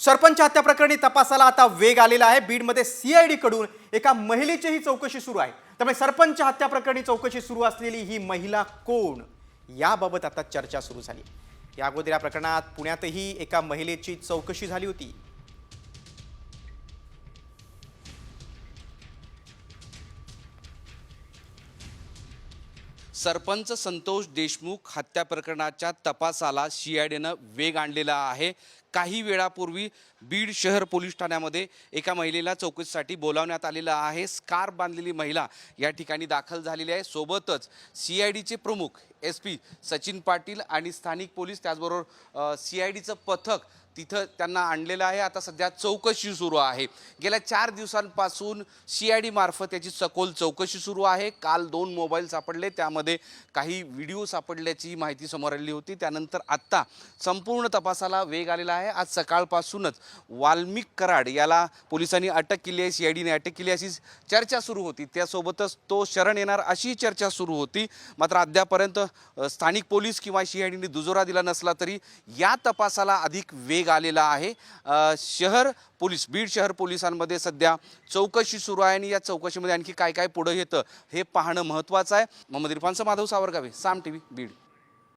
सरपंच हत्या प्रकरणी तपासाला आता वेग आलेला आहे। बीडमध्ये सीआयडी कडून एका महिलेचीही चौकशी सुरू आहे। त्यामुळे सरपंच हत्या प्रकरणी चौकशी सुरू असलेली ही महिला कोण याबाबत आता चर्चा सुरू झाली। या अगोदर या प्रकरणात पुण्यातही एका महिलेची चौकशी झाली होती। सरपंच संतोष देशमुख हत्या प्रकरणाच्या तपासाला सीआयडीनं वेग आणलेला आहे। काही वेळापूर्वी बीड शहर पोलीस ठाण्यामध्ये एका महिलेला चौकशीसाठी बोलावण्यात आलेलं आहे। स्कार्फ बांधलेली महिला या ठिकाणी दाखल झालेली आहे। सोबतच सीआयडीचे प्रमुख SP सचिन पाटील आणि स्थानिक पोलीस त्याचबरोबर सीआयडीचं पथक तिथं त्यांना आणलेलं आहे। आता सध्या चौकशी सुरू आहे। गेल्या 4 दिवसांपासून सीआयडी मार्फत याची सखोल चौकशी सुरू आहे। काल 2 मोबाईल सापडले, त्यामध्ये काही व्हिडिओ सापडल्याची माहिती समोर आली होती। त्यानंतर आता संपूर्ण तपासाला वेग आलेला आहे। आज सकाळपासूनच वाल्मिक कराड याला पोलिसांनी अटक केली आहे, सीआयडीने अटक केली अशी चर्चा सुरू होती। त्यासोबतच तो शरण येणार अशी चर्चा सुरू होती। मात्र अद्यापर्यंत स्थानिक पोलीस किंवा सीआयडीने दुजोरा दिला नसला तरी या तपासाला अधिक वेग आलेला आहे। बीड शहर पोलिसांमध्ये सध्या चौकशी सुरू आहे आणि या चौकशीमध्ये आणखी काय काय पुढे येतं हे पाहणं महत्त्वाचं आहे। मोहम्मद इरफानचा माधव सावरगावे, साम टीव्ही बीड।